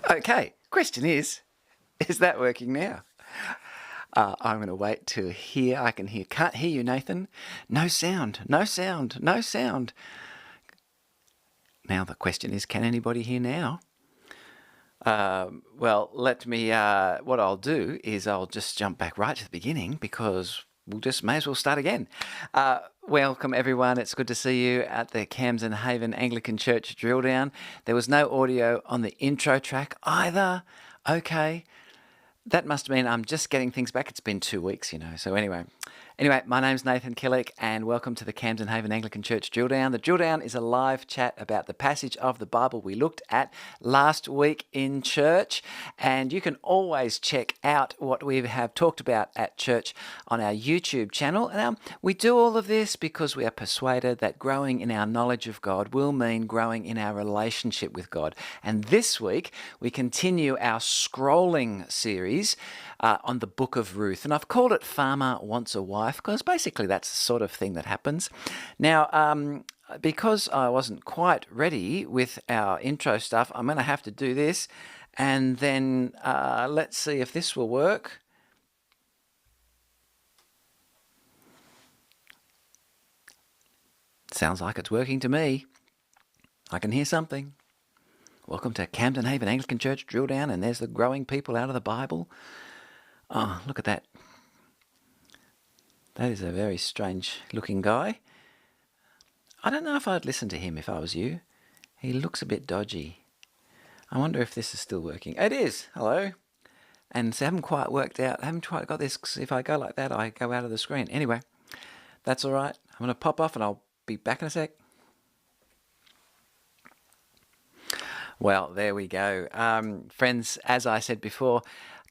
Okay, question is that working now? I'm going to wait to hear. I can hear. Can't hear you, Nathan. No sound. No sound. No sound. Now the question is, can anybody hear now? Well, let me. What I'll do is I'll just jump back right to the beginning because we'll just may as well start again. Welcome everyone. It's good to see you at the Camden Haven Anglican Church drill down. There was no audio on the intro track either. Okay. That must mean I'm just getting things back. It's been 2 weeks, So anyway, my name's Nathan Killick and welcome to the Camden Haven Anglican Church Drill Down. The Drill Down is a live chat about the passage of the Bible we looked at last week in church. And you can always check out what we have talked about at church on our YouTube channel. And we do all of this because we are persuaded that growing in our knowledge of God will mean growing in our relationship with God. And this week, we continue our scrolling series on the book of Ruth. And I've called it Farmer Wants a Wife because basically that's the sort of thing that happens. Now, because I wasn't quite ready with our intro stuff, I'm going to have to do this. And then let's see if this will work. Sounds like it's working to me. I can hear something. Welcome to Camden Haven Anglican Church Drill Down, and there's the growing people out of the Bible. Oh, look at that. That is a very strange looking guy. I don't know if I'd listen to him if I was you. He looks a bit dodgy. I wonder if this is still working. It is. Hello. And so I haven't quite worked out. I haven't quite got this. If I go like that, I go out of the screen. Anyway, that's all right. I'm going to pop off and I'll be back in a sec. Well, there we go. Friends, as I said before,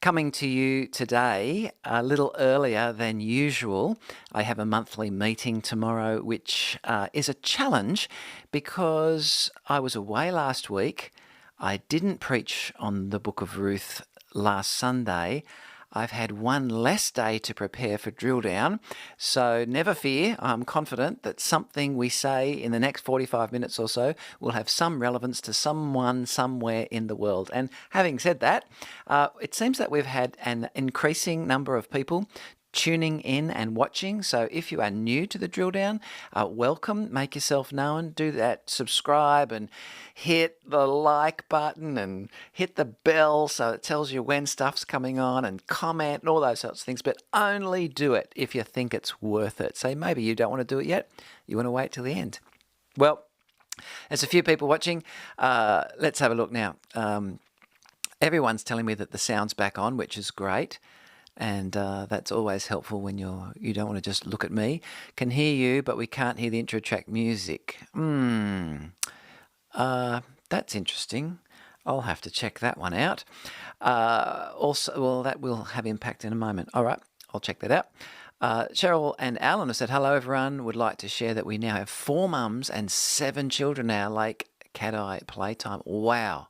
coming to you today a little earlier than usual. I have a monthly meeting tomorrow, which is a challenge because I was away last week. I didn't preach on the book of Ruth last Sunday. I've had one less day to prepare for drill down, so never fear. I'm confident that something we say in the next 45 minutes or so will have some relevance to someone somewhere in the world. And having said that, it seems that we've had an increasing number of people tuning in and watching. So if you are new to the drill down, welcome, make yourself known, do that, subscribe and hit the like button and hit the bell so it tells you when stuff's coming on and comment and all those sorts of things, but only do it if you think it's worth it. So maybe you don't want to do it yet, you want to wait till the end. Well, there's a few people watching. Let's have a look now. Everyone's telling me that the sound's back on, which is great. And that's always helpful when you don't want to just look at me. Can hear you, but we can't hear the intro track music. That's interesting. I'll have to check that one out. That will have impact in a moment. All right, I'll check that out. Cheryl and Alan have said, hello everyone. Would like to share that we now have 4 mums and 7 children in our Lake Cat-Eye playtime. Wow,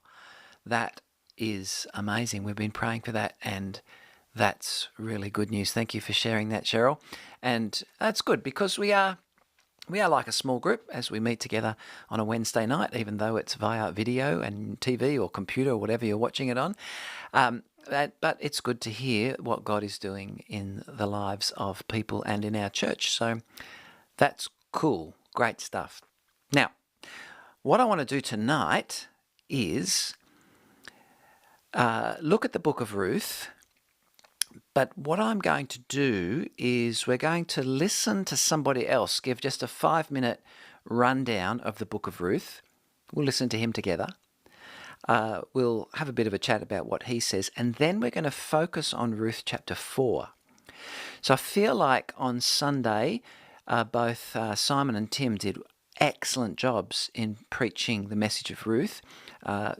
that is amazing. We've been praying for that and that's really good news. Thank you for sharing that, Cheryl. And that's good because we are like a small group as we meet together on a Wednesday night, even though it's via video and TV or computer or whatever you're watching it on. But it's good to hear what God is doing in the lives of people and in our church. So that's cool. Great stuff. Now, what I want to do tonight is look at the book of Ruth. But what I'm going to do is we're going to listen to somebody else give just a 5-minute rundown of the book of Ruth. We'll listen to him together. We'll have a bit of a chat about what he says, and then we're going to focus on Ruth chapter 4. So I feel like on Sunday, both Simon and Tim did excellent jobs in preaching the message of Ruth.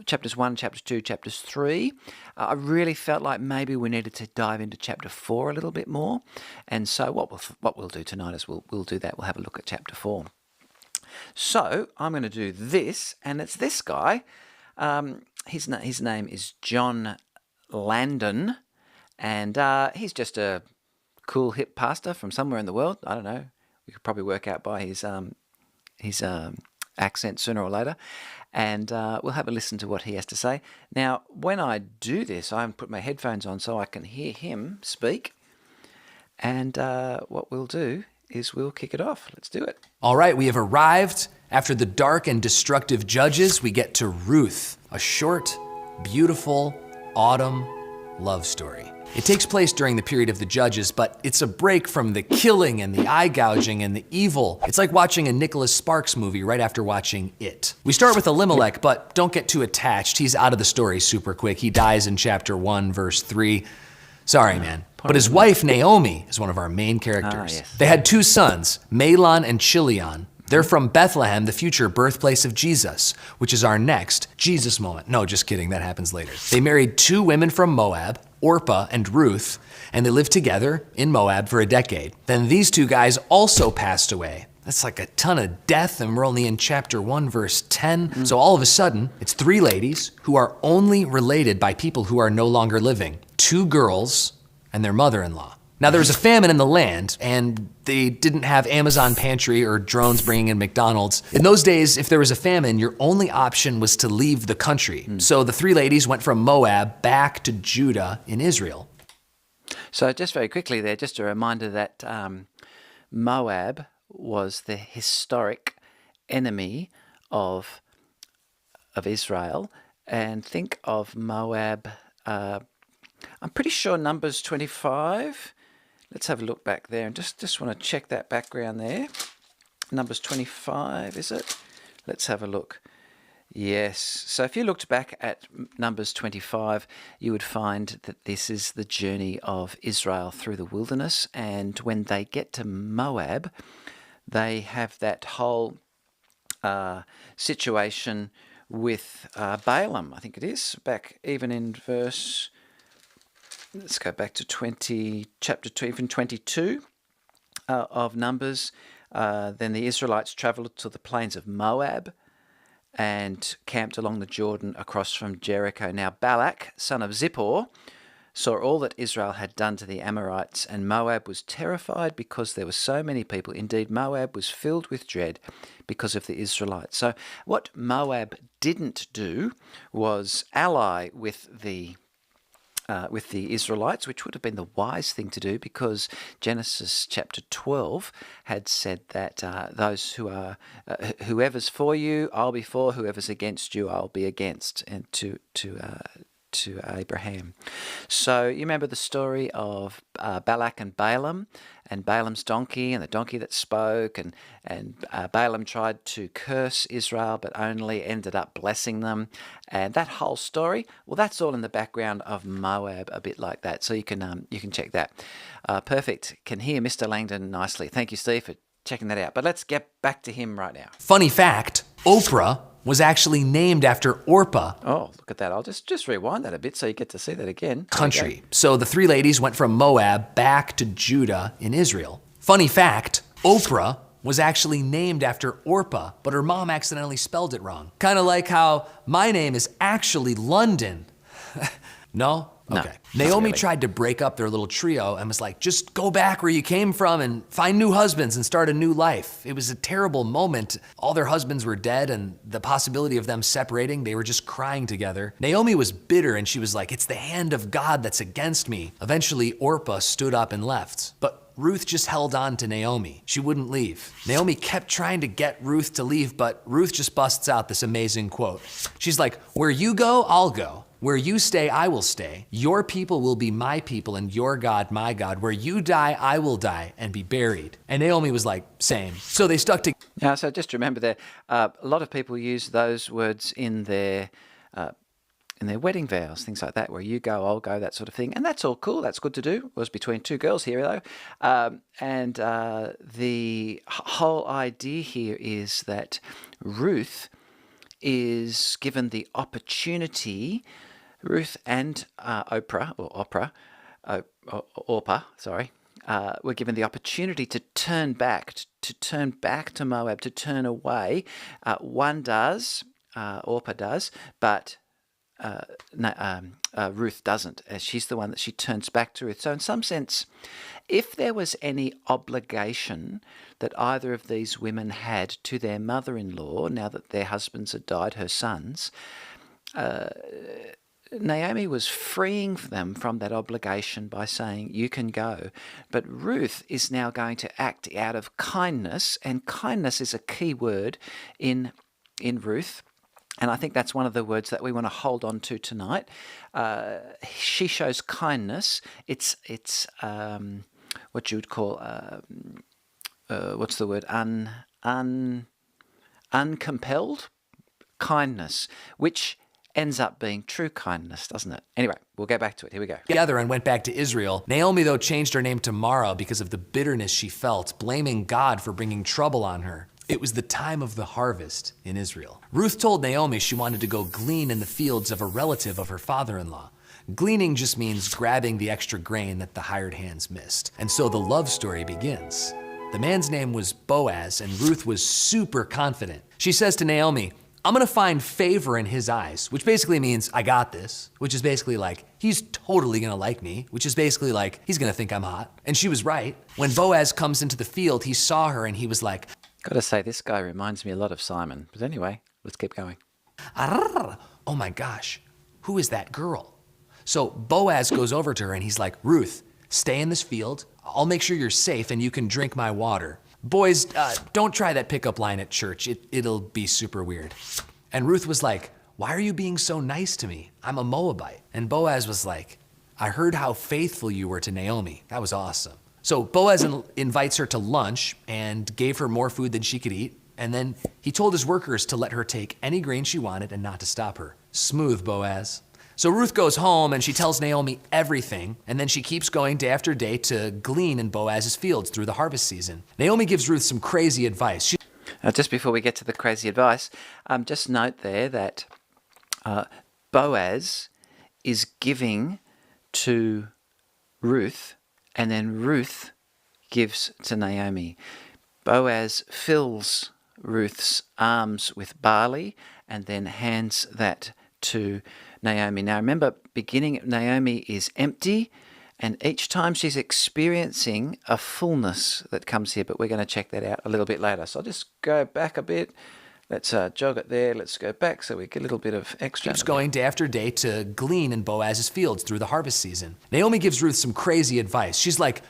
Chapters 1, chapters 2, chapters 3. I really felt like maybe we needed to dive into chapter 4 a little bit more. And so what we'll do tonight is we'll do that. We'll have a look at chapter 4. So I'm going to do this, and it's this guy. His name is John Landon, and he's just a cool hip pastor from somewhere in the world. I don't know. We could probably work out by his accent sooner or later. And we'll have a listen to what he has to say. Now, when I do this, I put my headphones on so I can hear him speak. And what we'll do is we'll kick it off. Let's do it. All right, we have arrived. After the dark and destructive Judges, we get to Ruth, a short, beautiful autumn love story. It takes place during the period of the Judges, but it's a break from the killing and the eye gouging and the evil. It's like watching a Nicholas Sparks movie right after watching It. We start with Elimelech, but don't get too attached. He's out of the story super quick. He dies in chapter 1, verse 3. Sorry, man. But his wife, Naomi, is one of our main characters. Yes. They had 2 sons, Mahlon and Chilion. They're from Bethlehem, the future birthplace of Jesus, which is our next Jesus moment. No, just kidding, that happens later. They married 2 women from Moab, Orpah and Ruth, and they lived together in Moab for a decade. Then these 2 guys also passed away. That's like a ton of death, and we're only in chapter 1, verse 10. So all of a sudden, it's 3 ladies who are only related by people who are no longer living. 2 girls and their mother-in-law. Now there was a famine in the land, and they didn't have Amazon pantry or drones bringing in McDonald's. In those days, if there was a famine, your only option was to leave the country. So the 3 ladies went from Moab back to Judah in Israel. So just very quickly there, just a reminder that Moab was the historic enemy of Israel. And think of Moab, I'm pretty sure Numbers 25. Let's have a look back there and just want to check that background there. Numbers 25, is it? Let's have a look. Yes. So if you looked back at Numbers 25, you would find that this is the journey of Israel through the wilderness. And when they get to Moab, they have that whole situation with Balaam, I think it is, back even in verse... Let's go back to chapter 2, even 22 of Numbers. Then the Israelites travelled to the plains of Moab and camped along the Jordan across from Jericho. Now Balak, son of Zippor, saw all that Israel had done to the Amorites, and Moab was terrified because there were so many people. Indeed, Moab was filled with dread because of the Israelites. So what Moab didn't do was ally with the Israelites, which would have been the wise thing to do, because Genesis chapter 12 had said that those who are whoever's for you, I'll be for; whoever's against you, I'll be against. And to Abraham. So you remember the story of Balak and Balaam, and Balaam's donkey and the donkey that spoke, and Balaam tried to curse Israel but only ended up blessing them. And that whole story, well, that's all in the background of Moab, a bit like that. So you can check that. Perfect. Can hear Mr. Langdon nicely. Thank you, Steve, for checking that out. But let's get back to him right now. Funny fact, Oprah was actually named after Orpah. Oh, look at that. I'll just rewind that a bit so you get to see that again. Country. So the 3 ladies went from Moab back to Judah in Israel. Funny fact, Oprah was actually named after Orpah, but her mom accidentally spelled it wrong. Kind of like how my name is actually London. No? Okay. No, Naomi really. tried to break up their little trio and was like, just go back where you came from and find new husbands and start a new life. It was a terrible moment. All their husbands were dead, and the possibility of them separating, they were just crying together. Naomi was bitter, and she was like, it's the hand of God that's against me. Eventually, Orpah stood up and left. But Ruth just held on to Naomi. She wouldn't leave. Naomi kept trying to get Ruth to leave, but Ruth just busts out this amazing quote. She's like, where you go, I'll go. Where you stay, I will stay. Your people will be my people, and your God, my God. Where you die, I will die and be buried. And Naomi was like, same. So they stuck together. Now, so just remember that a lot of people use those words in their wedding vows, things like that, where you go, I'll go, that sort of thing. And that's all cool. That's good to do. It was between 2 girls here, though. And the whole idea here is that Ruth is given the opportunity. Ruth and Orpah, were given the opportunity to turn back, to Moab, to turn away. One does, Orpah does, but Ruth doesn't. She's the one that she turns back to Ruth. So in some sense, if there was any obligation that either of these women had to their mother-in-law, now that their husbands had died, her sons, Naomi was freeing them from that obligation by saying, you can go. But Ruth is now going to act out of kindness, and kindness is a key word in Ruth. And I think that's one of the words that we want to hold on to tonight. She shows kindness. It's what you would call, what's the word? Uncompelled kindness, which ends up being true kindness, doesn't it? Anyway, we'll go back to it. Here we go. Together and went back to Israel. Naomi, though, changed her name to Mara because of the bitterness she felt, blaming God for bringing trouble on her. It was the time of the harvest in Israel. Ruth told Naomi she wanted to go glean in the fields of a relative of her father-in-law. Gleaning just means grabbing the extra grain that the hired hands missed. And so the love story begins. The man's name was Boaz, and Ruth was super confident. She says to Naomi, I'm gonna find favor in his eyes, which basically means I got this, which is basically like, he's totally gonna like me, which is basically like, he's gonna think I'm hot. And she was right. When Boaz comes into the field, he saw her and he was like, Got to say, this guy reminds me a lot of Simon. But anyway, let's keep going. oh my gosh, who is that girl? So Boaz goes over to her and he's like, Ruth, stay in this field. I'll make sure you're safe and you can drink my water. Boys, don't try that pickup line at church. It'll be super weird. And Ruth was like, why are you being so nice to me? I'm a Moabite. And Boaz was like, I heard how faithful you were to Naomi. That was awesome. So Boaz invites her to lunch and gave her more food than she could eat. And then he told his workers to let her take any grain she wanted and not to stop her. Smooth, Boaz. So Ruth goes home and she tells Naomi everything, and then she keeps going day after day to glean in Boaz's fields through the harvest season. Naomi gives Ruth some crazy advice. Just before we get to the crazy advice, just note there that Boaz is giving to Ruth, and then Ruth gives to Naomi. Boaz fills Ruth's arms with barley and then hands that to Naomi. Now remember, beginning Naomi is empty, and each time she's experiencing a fullness that comes here, but we're going to check that out a little bit later. So I'll just go back a bit. Let's jog it there. Let's go back so we get a little bit of extra. Keeps going day after day to glean in Boaz's fields through the harvest season. Naomi gives Ruth some crazy advice. She's like,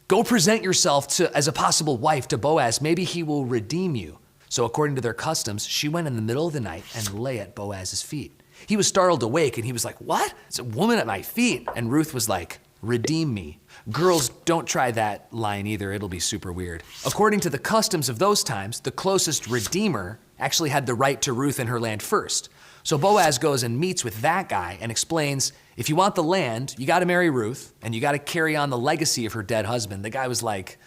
go present yourself as a possible wife to Boaz. Maybe he will redeem you. So according to their customs, she went in the middle of the night and lay at Boaz's feet. He was startled awake and he was like, what? It's a woman at my feet. And Ruth was like, redeem me. Girls, don't try that line either. It'll be super weird. According to the customs of those times, the closest redeemer actually had the right to Ruth in her land first. So Boaz goes and meets with that guy and explains, if you want the land, you got to marry Ruth and you got to carry on the legacy of her dead husband. The guy was like,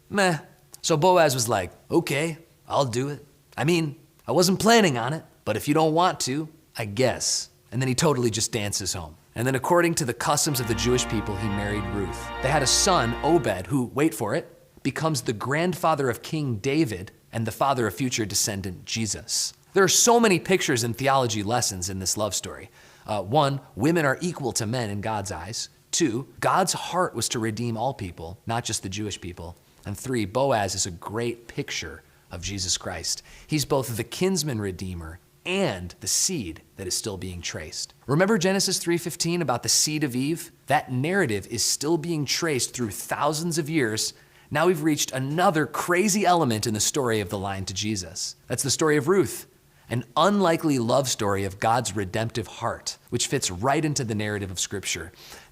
meh. So Boaz was like, okay, I'll do it. I mean, I wasn't planning on it, but if you don't want to, I guess. And then he totally just dances home. And then according to the customs of the Jewish people, he married Ruth. They had a son, Obed, who, wait for it, becomes the grandfather of King David and the father of future descendant Jesus. There are so many pictures and theology lessons in this love story. 1, women are equal to men in God's eyes. 2, God's heart was to redeem all people, not just the Jewish people. And 3, Boaz is a great picture of Jesus Christ. He's both the kinsman redeemer and the seed that is still being traced. Remember Genesis 3:15 about the seed of Eve? That narrative is still being traced through thousands of years. Now we've reached another crazy element in the story of the line to Jesus. That's the story of Ruth, an unlikely love story of God's redemptive heart, which fits right into the narrative of Scripture.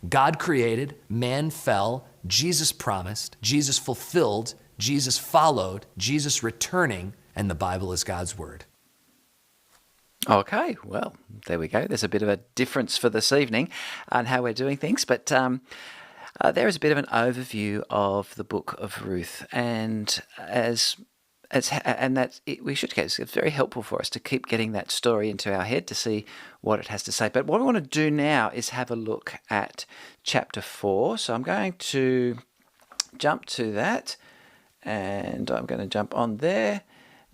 God created, man fell, Jesus promised, Jesus fulfilled, Jesus followed, Jesus returning, and the Bible is God's word. Okay, well, there we go. There's a bit of a difference for this evening on how we're doing things, but there is a bit of an overview of the book of Ruth, and we should get. It's very helpful for us to keep getting that story into our head to see what it has to say. But what we want to do now is have a look at chapter 4. So I'm going to jump to that, and I'm going to jump on there.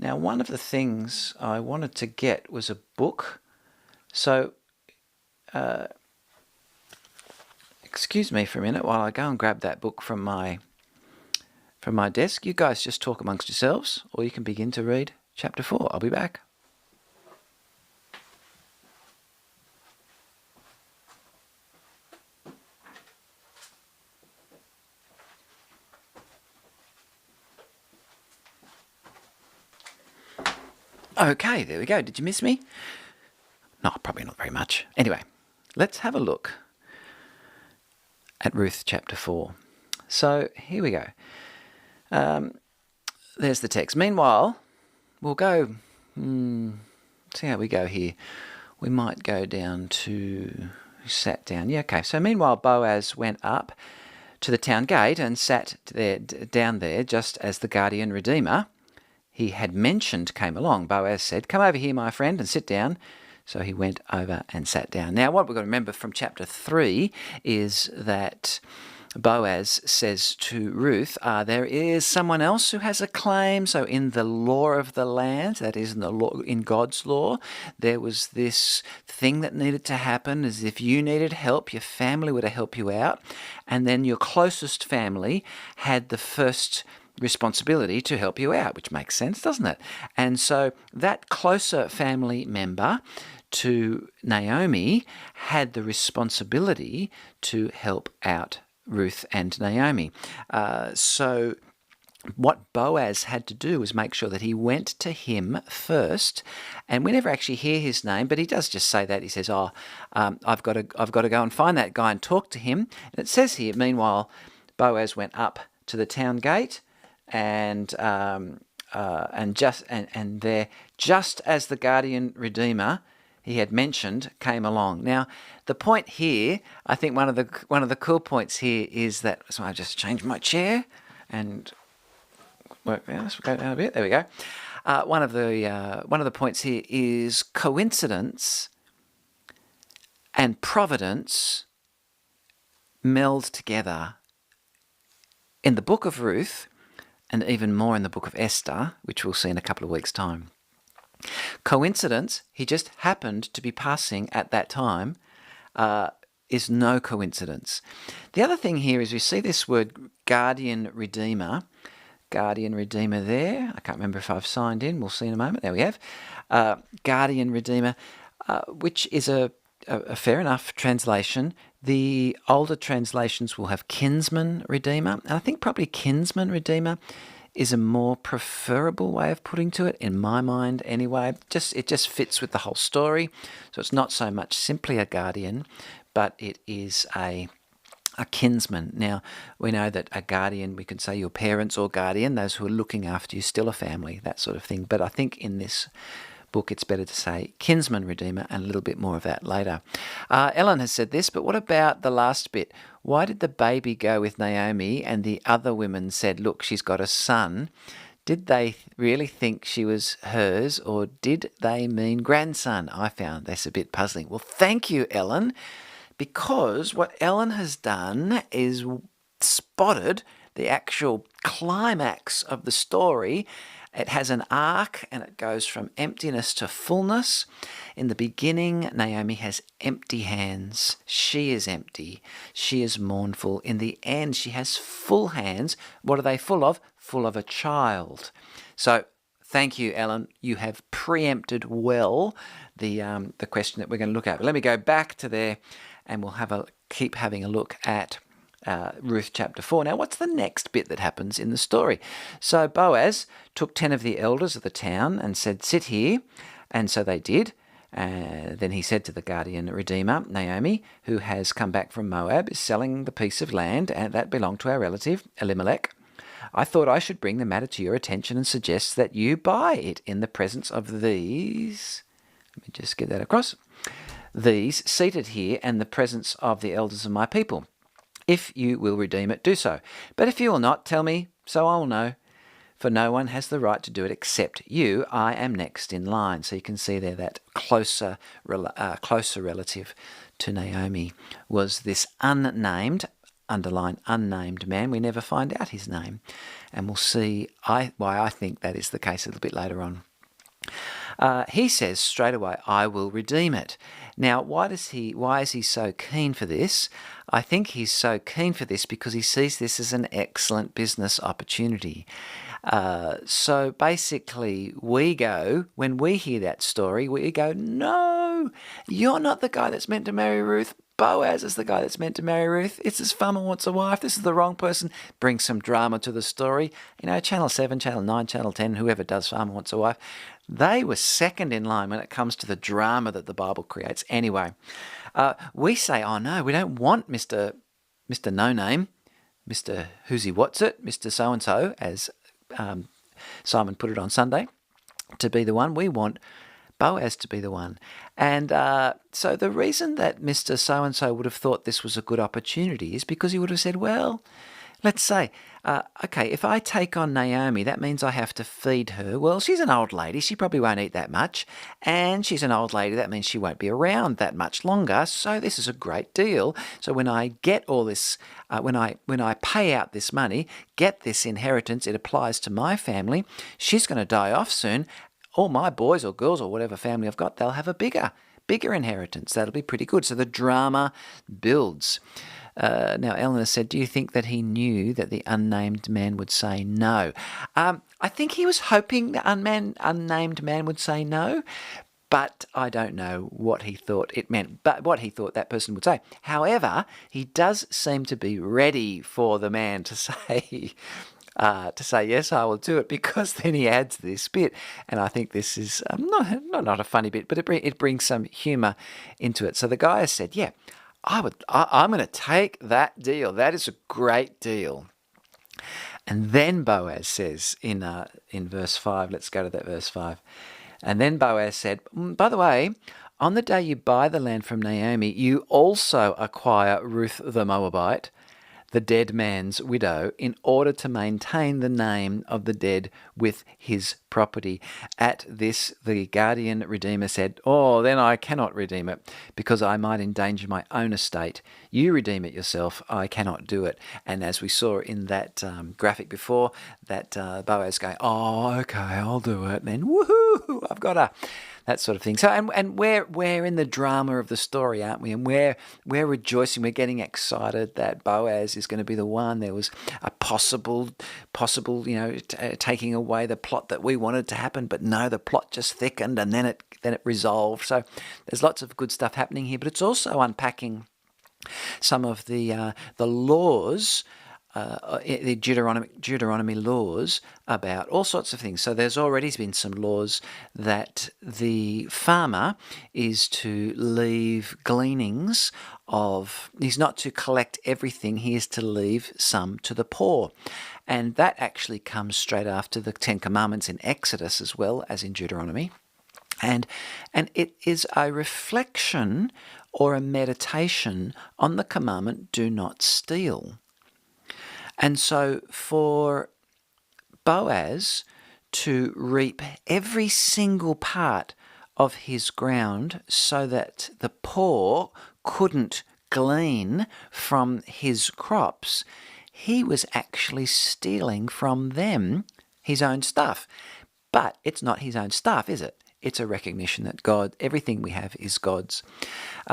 Now, one of the things I wanted to get was a book. So excuse me for a minute while I go and grab that book from my desk. You guys just talk amongst yourselves, or you can begin to read chapter 4. I'll be back. Okay, there we go. Did you miss me? No, probably not very much. Anyway, let's have a look at Ruth chapter 4. So here we go. There's the text. Meanwhile, we'll go, see how we go here. We might go down to, sat down. Yeah, okay. So meanwhile, Boaz went up to the town gate and sat there, down there just as the guardian redeemer he had mentioned came along. Boaz said, "Come over here, my friend, and sit down." So he went over and sat down. Now, what we've got to remember from chapter 3 is that Boaz says to Ruth, there is someone else who has a claim. So in the law of the land, that is in the law, in God's law, there was this thing that needed to happen, as if you needed help, your family were to help you out, and then your closest family had the first responsibility to help you out, which makes sense, doesn't it? And so that closer family member to Naomi had the responsibility to help out Ruth and Naomi. So what Boaz had to do was make sure that he went to him first, and we never actually hear his name, but he does just say that. He says, I've got to go and find that guy and talk to him. And it says here, meanwhile, Boaz went up to the town gate, and there, just as the guardian redeemer he had mentioned came along. Now, the point here, I think one of the cool points here is that. So I just changed my chair and work there. Let's go down a bit. There we go. One of the points here is coincidence and providence meld together in the book of Ruth, and even more in the book of Esther, which we'll see in a couple of weeks' time. Coincidence, he just happened to be passing at that time, is no coincidence. The other thing here is we see this word guardian redeemer there. I can't remember if I've signed in. We'll see in a moment. There we have. Guardian redeemer, which is a fair enough translation. The older translations will have kinsman redeemer, and I think probably kinsman redeemer is a more preferable way of putting to it, in my mind anyway. It just fits with the whole story. So it's not so much simply a guardian, but it is a kinsman. Now, we know that a guardian, we can say your parents or guardian, those who are looking after you, still a family, that sort of thing. But I think in this book it's better to say kinsman redeemer, and a little bit more of that later. Ellen has said this, but what about the last bit? Why did the baby go with Naomi and the other women said, look, she's got a son? Did they really think she was hers, or did they mean grandson? I found this a bit puzzling. Well, thank you, Ellen, because what Ellen has done is spotted the actual climax of the story. It has an arc, and it goes from emptiness to fullness. In the beginning, Naomi has empty hands. She is empty. She is mournful. In the end, she has full hands. What are they full of? Full of a child. So thank you, Ellen. You have preempted well the question that we're going to look at. But let me go back to there, and we'll keep having a look at Ruth chapter 4. Now, what's the next bit that happens in the story? So Boaz took 10 of the elders of the town and said, sit here. And so they did. Then he said to the guardian redeemer, Naomi, who has come back from Moab, is selling the piece of land and that belonged to our relative Elimelech. I thought I should bring the matter to your attention and suggest that you buy it in the presence of these. Let me just get that across. These seated here and the presence of the elders of my people. If you will redeem it, do so. But if you will not, tell me, so I will know. For no one has the right to do it except you. I am next in line. So you can see there that closer relative to Naomi was this unnamed, underline unnamed man. We never find out his name. And we'll see why I think that is the case a little bit later on. He says straight away, I will redeem it. Now, why is he so keen for this? I think he's so keen for this because he sees this as an excellent business opportunity. So basically, when we hear that story, we go, no, you're not the guy that's meant to marry Ruth. Boaz is the guy that's meant to marry Ruth. It's this farmer wants a wife. This is the wrong person. Bring some drama to the story. Channel 7, Channel 9, Channel 10, whoever does farmer wants a wife, they were second in line when it comes to the drama that the Bible creates. Anyway, we say, oh no, we don't want Mr. No Name, Mr. Who's He What's It, Mr. So-and-so, as Simon put it on Sunday, to be the one. We want Boaz to be the one. And so the reason that Mr. So-and-so would have thought this was a good opportunity is because he would have said, well, let's say, okay, if I take on Naomi, that means I have to feed her. Well, she's an old lady. She probably won't eat that much. And she's an old lady. That means she won't be around that much longer. So this is a great deal. So when I get all this, when I pay out this money, get this inheritance, it applies to my family. She's going to die off soon. All my boys or girls or whatever family I've got, they'll have a bigger inheritance. That'll be pretty good. So the drama builds. Now, Eleanor said, do you think that he knew that the unnamed man would say no? I think he was hoping the unnamed man would say no, but I don't know what he thought it meant, but what he thought that person would say. However, he does seem to be ready for the man to say, yes, I will do it, because then he adds this bit, and I think this is not a funny bit, but it brings some humour into it. So the guy has said, yeah, I'm going to take that deal. That is a great deal. And then Boaz says in verse 5, let's go to that verse 5. And then Boaz said, by the way, on the day you buy the land from Naomi, you also acquire Ruth the Moabite, the dead man's widow, in order to maintain the name of the dead with his property. At this, the guardian redeemer said, oh, then I cannot redeem it, because I might endanger my own estate. You redeem it yourself. I cannot do it. And as we saw in that graphic before, that Boaz going, oh, okay, I'll do it. And then, woohoo, I've got a... that sort of thing. So, and we're in the drama of the story, aren't we? And we're rejoicing. We're getting excited that Boaz is going to be the one. There was a possible, taking away the plot that we wanted to happen, but no, the plot just thickened, and then it resolved. So, there's lots of good stuff happening here, but it's also unpacking some of the laws. The Deuteronomy laws about all sorts of things. So there's already been some laws that the farmer is to leave gleanings of, he's not to collect everything, he is to leave some to the poor. And that actually comes straight after the Ten Commandments in Exodus as well as in Deuteronomy. And it is a reflection or a meditation on the commandment, do not steal. And so for Boaz to reap every single part of his ground so that the poor couldn't glean from his crops, he was actually stealing from them his own stuff. But it's not his own stuff, is it? It's a recognition that everything we have is God's.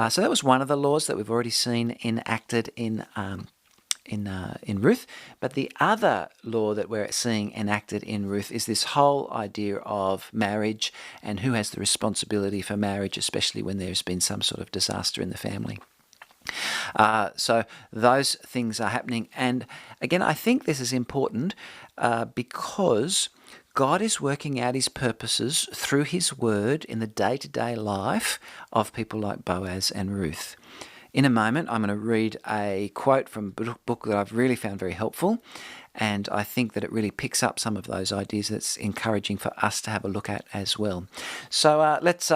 So that was one of the laws that we've already seen enacted in Ruth, but the other law that we're seeing enacted in Ruth is this whole idea of marriage and who has the responsibility for marriage, especially when there's been some sort of disaster in the family. So those things are happening, and again, I think this is important because God is working out his purposes through his word in the day-to-day life of people like Boaz and Ruth. In a moment, I'm going to read a quote from a book that I've really found very helpful, and I think that it really picks up some of those ideas that's encouraging for us to have a look at as well. So let's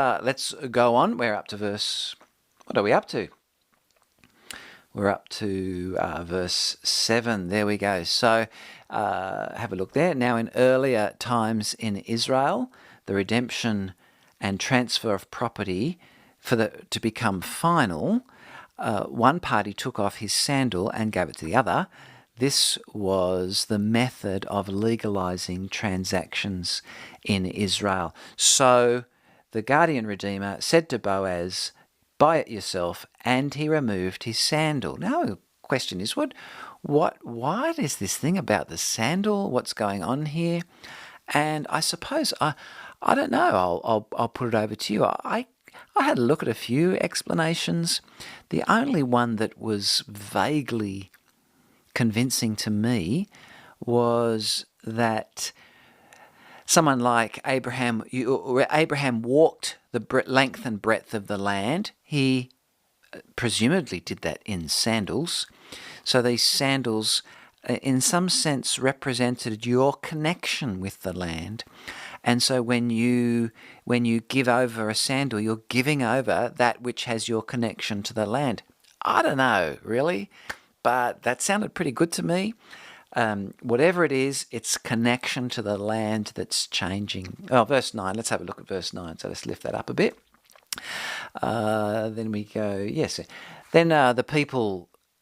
go on. We're up to what are we up to? We're up to verse 7. There we go. So have a look there. Now, in earlier times in Israel, the redemption and transfer of property to become final, one party took off his sandal and gave it to the other. This was the method of legalizing transactions in Israel. So the guardian redeemer, said to Boaz, "Buy it yourself," and he removed his sandal. Now the question is, why is this thing about the sandal? What's going on here? And I suppose I don't know. I'll put it over to you. I had a look at a few explanations. The only one that was vaguely convincing to me was that someone like Abraham walked the length and breadth of the land. He presumably did that in sandals. So these sandals, in some sense, represented your connection with the land. And so when you give over a sandal, you're giving over that which has your connection to the land. I don't know, really, but that sounded pretty good to me. Whatever it is, it's connection to the land that's changing. Oh, verse 9. Let's have a look at verse 9. So let's lift that up a bit. Then we go, yes. Then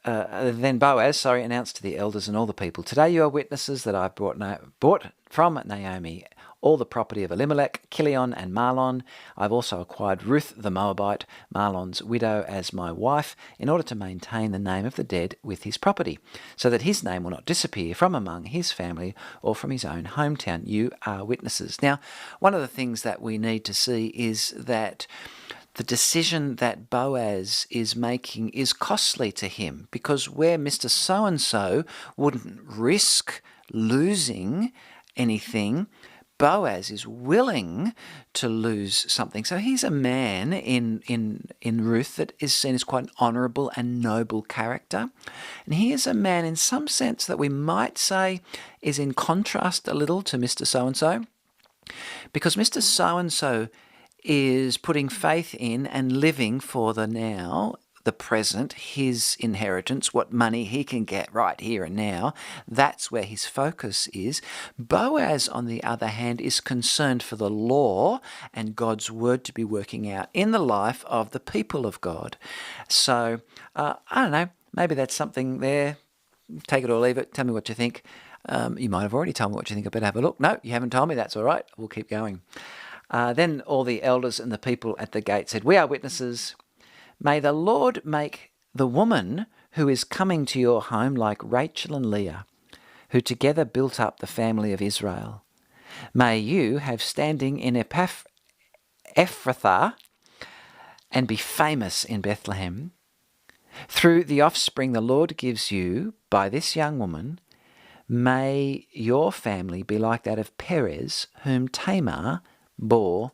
Then Boaz, announced to the elders and all the people, "Today you are witnesses that I've bought from Naomi all the property of Elimelech, Chilion, and Mahlon. I've also acquired Ruth the Moabite, Mahlon's widow, as my wife, in order to maintain the name of the dead with his property, so that his name will not disappear from among his family or from his own hometown. You are witnesses." Now, one of the things that we need to see is that the decision that Boaz is making is costly to him, because where Mr. So-and-so wouldn't risk losing anything, Boaz is willing to lose something. So he's a man in Ruth that is seen as quite an honourable and noble character. And he is a man in some sense that we might say is in contrast a little to Mr. So-and-so, because Mr. So-and-so is putting faith in and living for the now, the present, his inheritance, what money he can get right here and now. That's where his focus is. Boaz, on the other hand, is concerned for the law and God's word to be working out in the life of the people of God. So, I don't know, maybe that's something there. Take it or leave it. Tell me what you think. You might have already told me what you think. I better have a look. No, you haven't told me. That's all right. We'll keep going. Then all the elders and the people at the gate said, "We are witnesses. May the Lord make the woman who is coming to your home like Rachel and Leah, who together built up the family of Israel. May you have standing in Ephrathah and be famous in Bethlehem. Through the offspring the Lord gives you by this young woman, may your family be like that of Perez, whom Tamar bore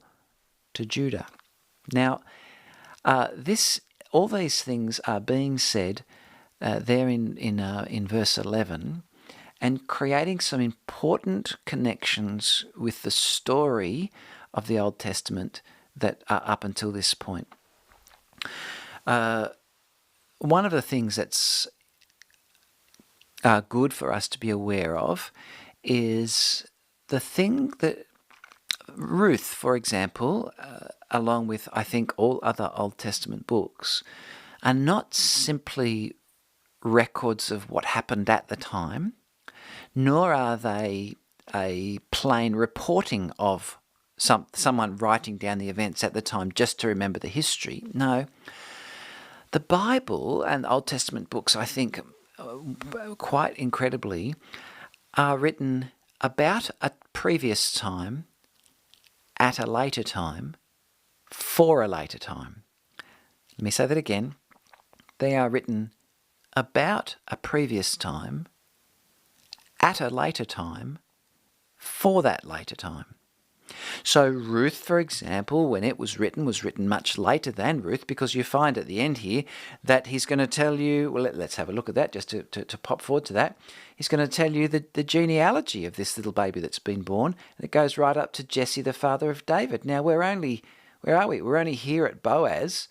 to Judah." Now, all these things are being said there in verse 11, and creating some important connections with the story of the Old Testament that are up until this point. One of the things that's good for us to be aware of is the thing that Ruth, for example, along with, I think, all other Old Testament books, are not simply records of what happened at the time, nor are they a plain reporting of someone writing down the events at the time just to remember the history. No. The Bible and Old Testament books, I think, quite incredibly, are written about a previous time, at a later time, for a later time. Let me say that again. They are written about a previous time, at a later time, for that later time. So Ruth, for example, when it was written much later than Ruth, because you find at the end here that he's going to tell you, well, let's have a look at that just to pop forward to that. He's going to tell you the genealogy of this little baby that's been born, and it goes right up to Jesse, the father of David. Now, where are we? We're only here at Boaz,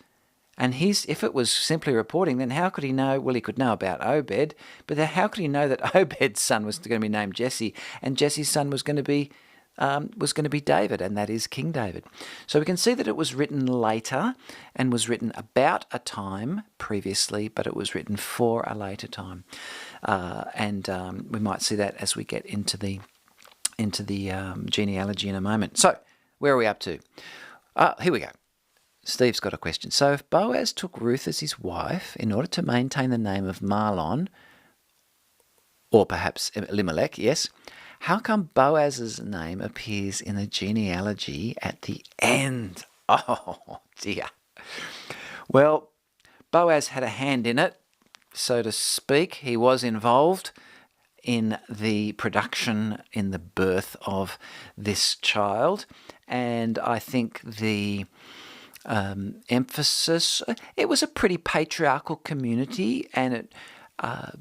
and if it was simply reporting, then how could he know? Well, he could know about Obed, but then how could he know that Obed's son was going to be named Jesse, and Jesse's son was going to be David, and that is King David. So we can see that it was written later and was written about a time previously, but it was written for a later time. And we might see that as we get into the genealogy in a moment. So where are we up to? Here we go. Steve's got a question. So if Boaz took Ruth as his wife in order to maintain the name of Mahlon, or perhaps Elimelech, yes, how come Boaz's name appears in the genealogy at the end? Oh, dear. Well, Boaz had a hand in it, so to speak. He was involved in the production, in the birth of this child. And I think the emphasis, it was a pretty patriarchal community, and it, I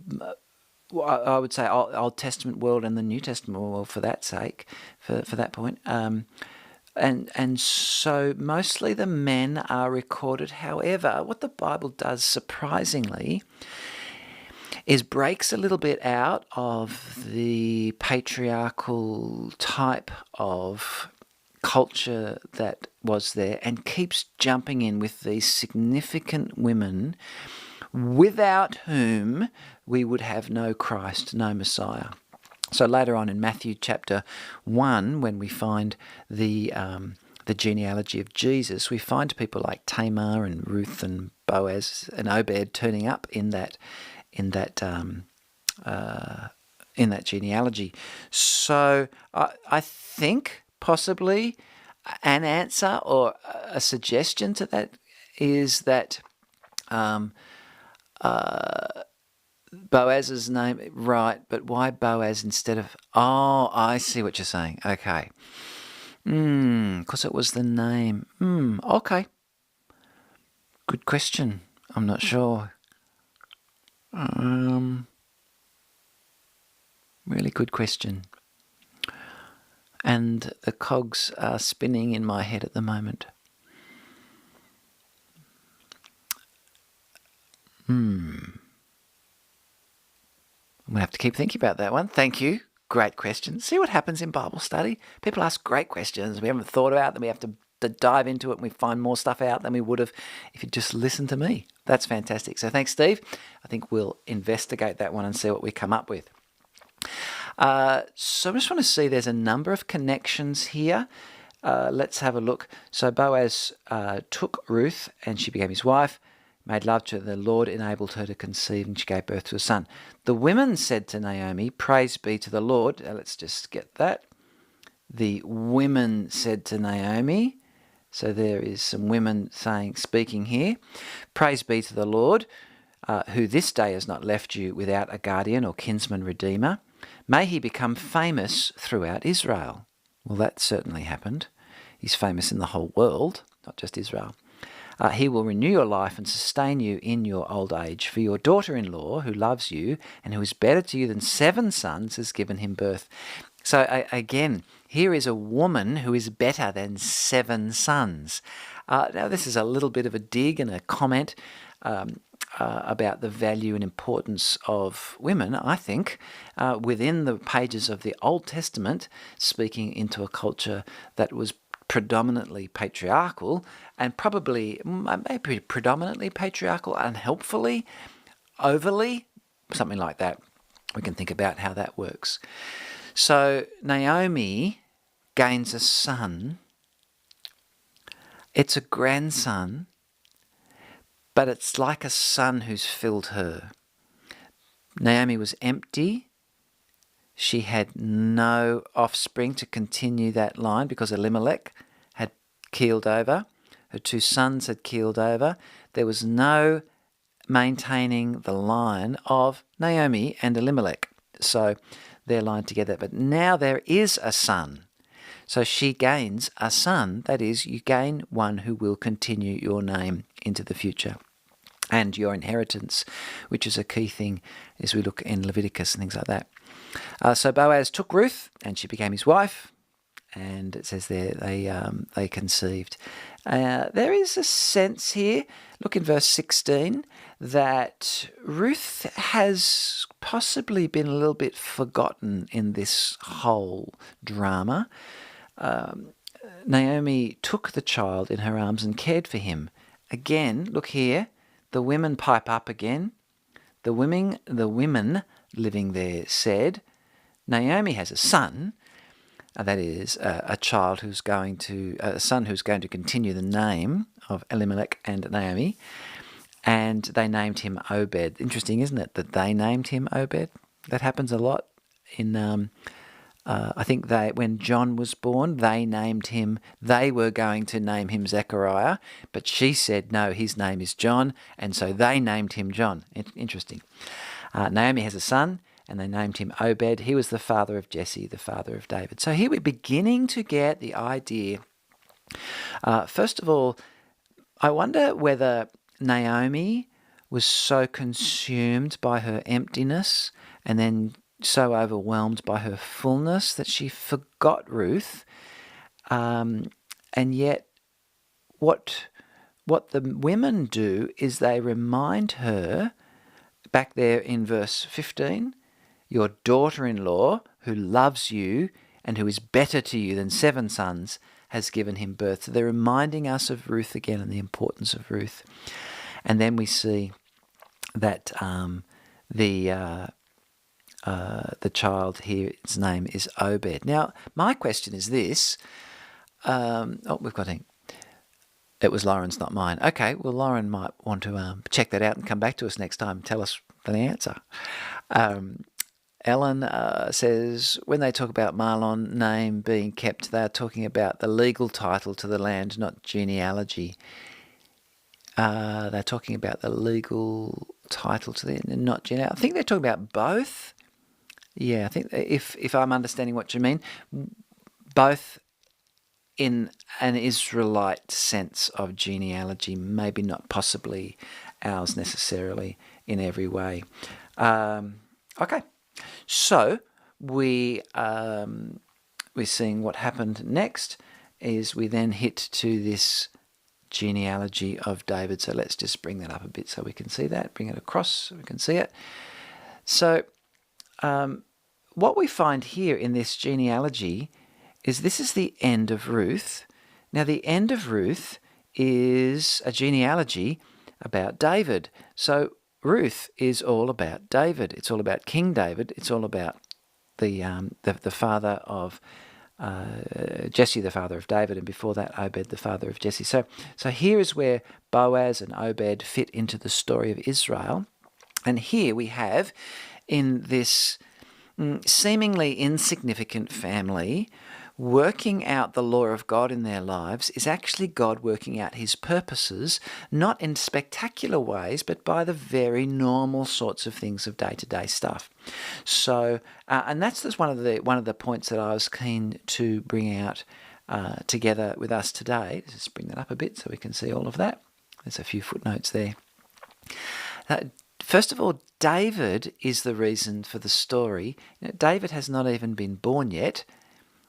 would say Old Testament world and the New Testament world for that sake, for that point. And so mostly the men are recorded. However, what the Bible does, surprisingly, is breaks a little bit out of the patriarchal type of culture that was there and keeps jumping in with these significant women without whom we would have no Christ, no Messiah. So later on in Matthew chapter 1, when we find the genealogy of Jesus, we find people like Tamar and Ruth and Boaz and Obed turning up in that genealogy. So I think possibly an answer or a suggestion to that is that Boaz's name, right, but why Boaz instead of... Oh, I see what you're saying. Okay. Because it was the name. Okay. Good question. I'm not sure. Really good question. And the cogs are spinning in my head at the moment. I'm going to have to keep thinking about that one. Thank you. Great question. See what happens in Bible study? People ask great questions we haven't thought about, then we have to dive into it and we find more stuff out than we would have if you just listened to me. That's fantastic. So thanks, Steve. I think we'll investigate that one and see what we come up with. So I just want to see there's a number of connections here. Let's have a look. So Boaz took Ruth and she became his wife, made love to her. The Lord enabled her to conceive and she gave birth to a son. The women said to Naomi, "Praise be to the Lord." Let's just get that. The women said to Naomi. So there is some women speaking here. "Praise be to the Lord, who this day has not left you without a guardian or kinsman redeemer. May he become famous throughout Israel." Well, that certainly happened. He's famous in the whole world, not just Israel. "He will renew your life and sustain you in your old age. For your daughter-in-law, who loves you and who is better to you than 7 sons, has given him birth." So again, here is a woman who is better than 7 sons. Now, this is a little bit of a dig and a comment about the value and importance of women, I think, within the pages of the Old Testament, speaking into a culture that was predominantly patriarchal and probably maybe predominantly patriarchal, unhelpfully, overly, something like that. We can think about how that works. So Naomi gains a son. It's a grandson, but it's like a son who's filled her. Naomi was empty. She had no offspring to continue that line because Elimelech had keeled over. Her 2 sons had keeled over. There was no maintaining the line of Naomi and Elimelech. So they're lined together. But now there is a son. So she gains a son. That is, you gain one who will continue your name into the future. And your inheritance, which is a key thing as we look in Leviticus and things like that. So Boaz took Ruth and she became his wife. And it says there they conceived. There is a sense here, look in verse 16, that Ruth has possibly been a little bit forgotten in this whole drama. Naomi took the child in her arms and cared for him. Again, look here, the women pipe up again. The women living there said, "Naomi has a son, that is a son who's going to continue the name of Elimelech and Naomi, and they named him Obed. Interesting, isn't it, that they named him Obed? That happens a lot in, I think when John was born, they were going to name him Zechariah, but she said, no, his name is John, and so they named him John. Interesting. Naomi has a son, and they named him Obed. He was the father of Jesse, the father of David. So here we're beginning to get the idea. First of all, I wonder whether Naomi was so consumed by her emptiness and then so overwhelmed by her fullness that she forgot Ruth. And yet what the women do is they remind her, back there in verse 15, your daughter-in-law, who loves you and who is better to you than 7 sons, has given him birth. So they're reminding us of Ruth again and the importance of Ruth. And then we see that the child here, its name is Obed. Now, my question is this. We've got it was Lauren's, not mine. Okay, well, Lauren might want to check that out and come back to us next time and tell us the answer. Ellen says, when they talk about Mahlon name being kept, they're talking about the legal title to the land, not genealogy. They're talking about the legal title to the land, not genealogy. I think they're talking about both. Yeah, I think if I'm understanding what you mean, both in an Israelite sense of genealogy, maybe not possibly ours necessarily in every way. Okay. So we're seeing what happened next is we then hit to this genealogy of David. So let's just bring that up a bit so we can see that. Bring it across so we can see it. So what we find here in this genealogy is this is the end of Ruth. Now the end of Ruth is a genealogy about David. So Ruth is all about David. It's all about King David. It's all about the father of Jesse, the father of David, and before that, Obed, the father of Jesse. So here is where Boaz and Obed fit into the story of Israel. And here we have, in this seemingly insignificant family, working out the law of God in their lives is actually God working out his purposes, not in spectacular ways, but by the very normal sorts of things of day-to-day stuff. So, and that's just one of the points that I was keen to bring out together with us today. Let's just bring that up a bit so we can see all of that. There's a few footnotes there. First of all, David is the reason for the story. David has not even been born yet.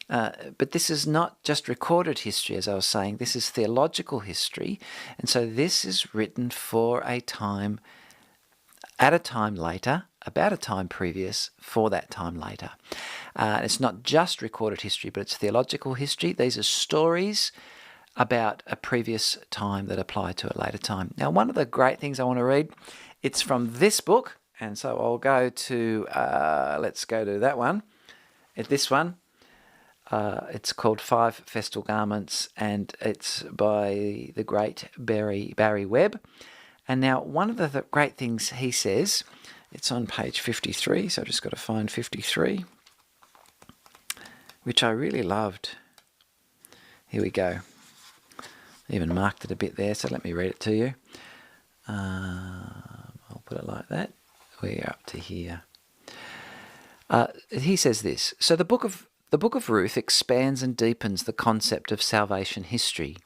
But this is not just recorded history, as I was saying. This is theological history. And so this is written for a time, at a time later, about a time previous, for that time later. It's not just recorded history, but it's theological history. These are stories about a previous time that apply to a later time. Now, one of the great things I want to read, it's from this book. And so I'll go to, let's go to that one. This one. It's called 5 Festal Garments, and it's by the great Barry Webb. And now one of the great things he says, it's on page 53, so I've just got to find 53, which I really loved. Here we go. I even marked it a bit there, so let me read it to you. I'll put it like that. We're up to here. He says this, so the book of Ruth expands and deepens the concept of salvation history.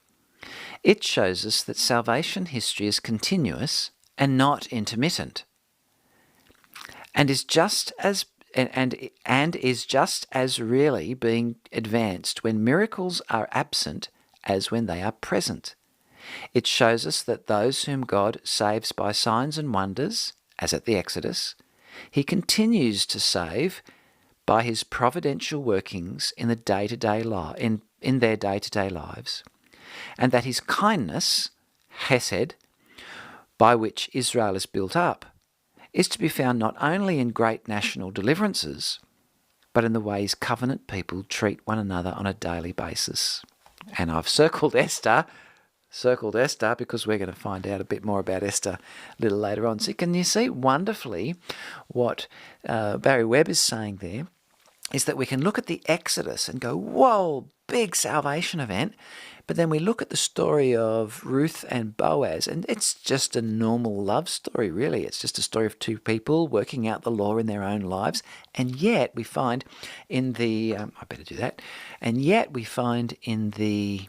It shows us that salvation history is continuous and not intermittent, and is just as really being advanced when miracles are absent as when they are present. It shows us that those whom God saves by signs and wonders, as at the Exodus, he continues to save by his providential workings in the day-to-day in their day-to-day lives, and that his kindness, chesed, by which Israel is built up, is to be found not only in great national deliverances, but in the ways covenant people treat one another on a daily basis. And I've circled Esther because we're going to find out a bit more about Esther a little later on. So can you see wonderfully what Barry Webb is saying there is that we can look at the Exodus and go, whoa, big salvation event. But then we look at the story of Ruth and Boaz, and it's just a normal love story, really. It's just a story of two people working out the law in their own lives. And yet we find in the, and yet we find in the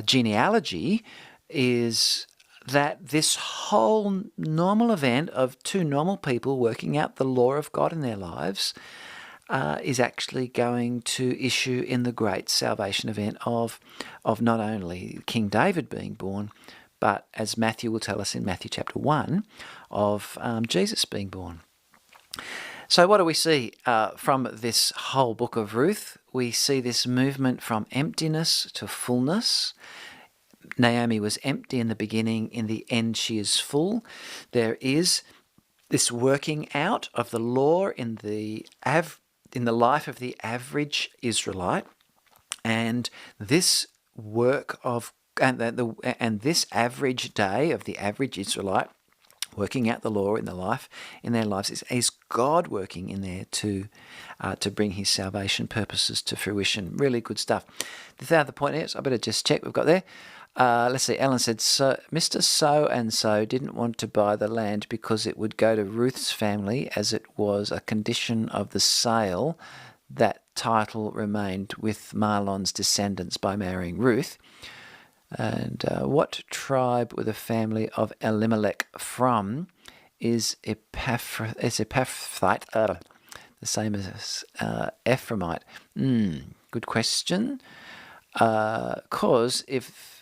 genealogy is that this whole normal event of two normal people working out the law of God in their lives is actually going to issue in the great salvation event of not only King David being born, but as Matthew will tell us in Matthew chapter 1, of Jesus being born. So what do we see from this whole book of Ruth? We see this movement from emptiness to fullness. Naomi was empty in the beginning. In the end, she is full. There is this working out of the law in the life of the average Israelite, and this work of and this average day of the average Israelite working out the law in their lives is God working in there to bring His salvation purposes to fruition. Really good stuff. The other point is, I better just check we've got there. Let's see, Ellen said, so Mr. So-and-so didn't want to buy the land because it would go to Ruth's family as it was a condition of the sale. That title remained with Mahlon's descendants by marrying Ruth. And what tribe were the family of Elimelech from? Is Epaphrathite the same as Ephraimite? Good question. Because if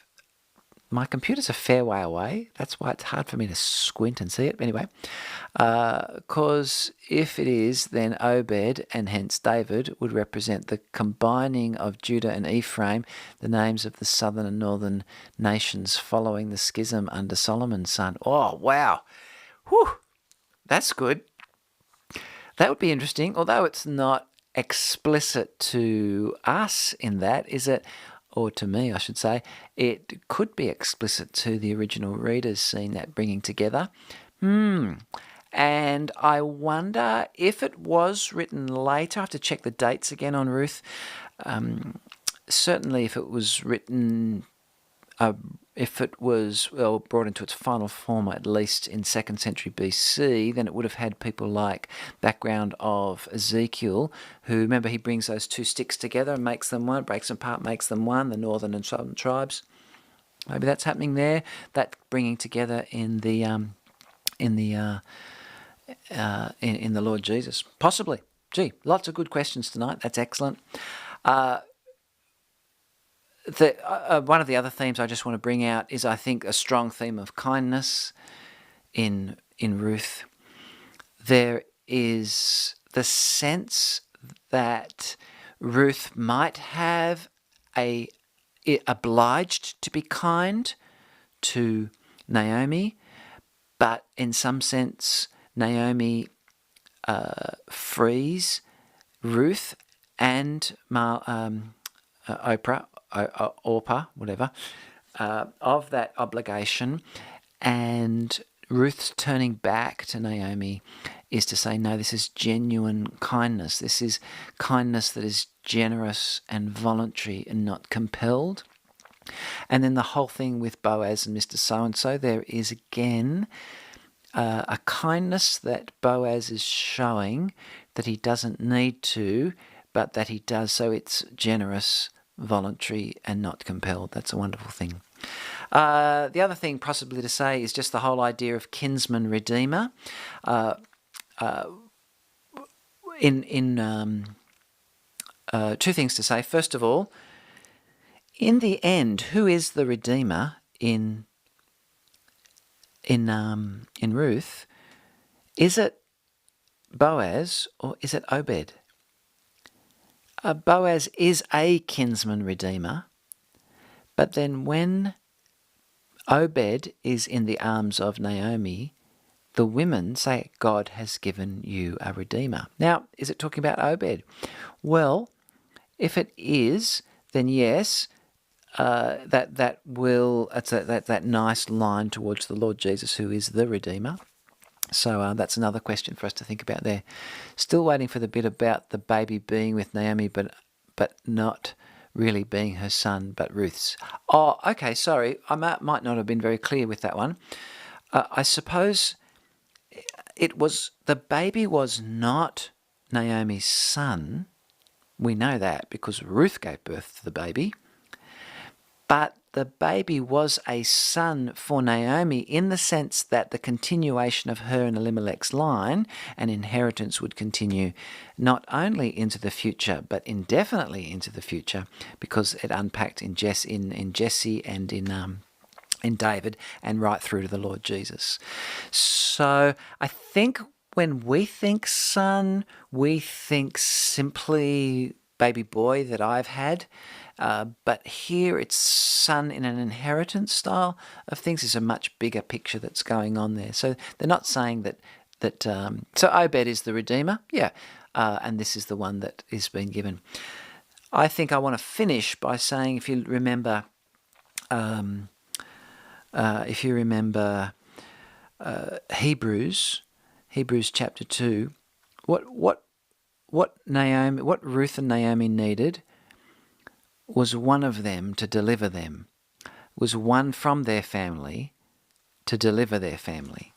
my computer's a fair way away, that's why it's hard for me to squint and see it. Anyway, because if it is, then Obed, and hence David, would represent the combining of Judah and Ephraim, the names of the southern and northern nations following the schism under Solomon's son. Oh, wow. Whew. That's good. That would be interesting, although it's not explicit to us in that, is it? Or to me, I should say, it could be explicit to the original readers seeing that bringing together. And I wonder if it was written later. I have to check the dates again on Ruth. Certainly if it was written, brought into its final form, at least in 2nd century BC, then it would have had people like background of Ezekiel, who, remember, he brings those two sticks together and makes them one, breaks them apart, makes them one, the northern and southern tribes. Maybe that's happening there. That bringing together in the Lord Jesus, possibly. Gee, lots of good questions tonight. That's excellent. One of the other themes I just want to bring out is, I think, a strong theme of kindness in Ruth. There is the sense that Ruth might have obliged to be kind to Naomi, but in some sense Naomi frees Ruth and Orpah, whatever, of that obligation, and Ruth's turning back to Naomi is to say, no, this is genuine kindness. This is kindness that is generous and voluntary and not compelled. And then the whole thing with Boaz and Mr. So-and-so, there is again a kindness that Boaz is showing that he doesn't need to, but that he does, so it's generous, voluntary, and not compelled. That's a wonderful thing. The other thing possibly to say is just the whole idea of kinsman redeemer. Two things to say. First of all, in the end, who is the redeemer in Ruth? Is it Boaz or is it Obed? Boaz is a kinsman redeemer, but then when Obed is in the arms of Naomi, the women say, God has given you a redeemer. Now, is it talking about Obed? Well, if it is, then yes, that will, that's that nice line towards the Lord Jesus, who is the Redeemer. So that's another question for us to think about there. Still waiting for the bit about the baby being with Naomi, but not really being her son, but Ruth's. Oh, okay, sorry. I might not have been very clear with that one. I suppose the baby was not Naomi's son. We know that because Ruth gave birth to the baby. But the baby was a son for Naomi in the sense that the continuation of her and Elimelech's line and inheritance would continue not only into the future, but indefinitely into the future, because it unpacked in Jesse and in David and right through to the Lord Jesus. So I think when we think son, we think simply baby boy that I've had. But here it's son in an inheritance style of things. There's a much bigger picture that's going on there. So they're not saying that so Obed is the Redeemer, yeah, and this is the one that is being given. I think I want to finish by saying, if you remember Hebrews chapter 2, what Ruth and Naomi needed was one of them to deliver them, was one from their family to deliver their family.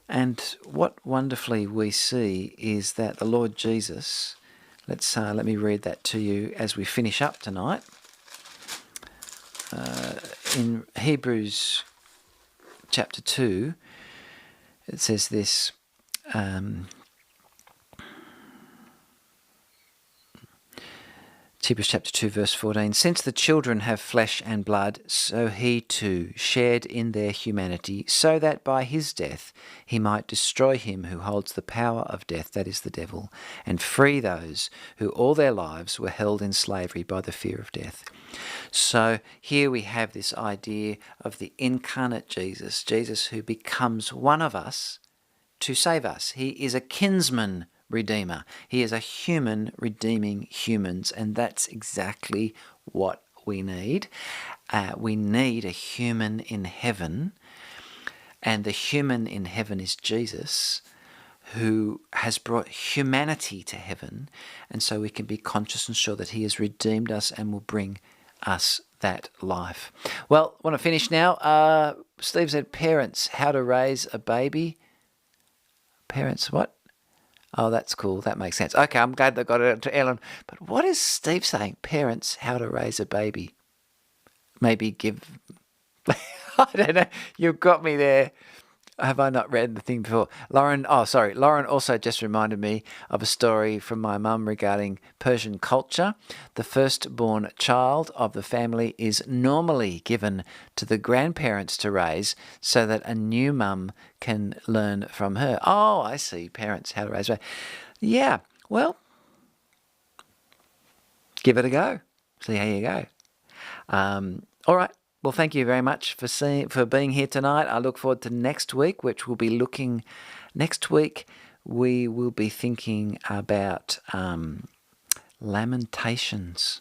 And what wonderfully we see is that the Lord Jesus, let me read that to you as we finish up tonight. In Hebrews chapter 2, it says this, Hebrews chapter 2 verse 14, since the children have flesh and blood, so he too shared in their humanity, so that by his death he might destroy him who holds the power of death, that is the devil, and free those who all their lives were held in slavery by the fear of death. So here we have this idea of the incarnate Jesus who becomes one of us to save us. He is a kinsman redeemer. He is a human redeeming humans, and that's exactly what we need. We need a human in heaven, and the human in heaven is Jesus, who has brought humanity to heaven, and so we can be conscious and sure that he has redeemed us and will bring us that life. Well, I want to finish now. Steve said, parents, how to raise a baby. Parents, what? Oh, that's cool. That makes sense. Okay, I'm glad they got it to Ellen. But what is Steve saying? Parents, how to raise a baby. Maybe give... I don't know. You've got me there. Have I not read the thing before? Lauren also just reminded me of a story from my mum regarding Persian culture. The firstborn child of the family is normally given to the grandparents to raise so that a new mum can learn from her. Oh, I see. Parents, how to raise. Yeah, well, give it a go. See how you go. All right. Well, thank you very much for being here tonight. I look forward to next week, which we'll be looking... Next week, we will be thinking about Lamentations.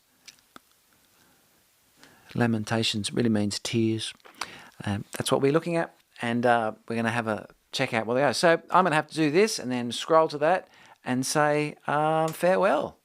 Lamentations really means tears. That's what we're looking at, and we're going to have a check out what they are. So I'm going to have to do this and then scroll to that and say farewell.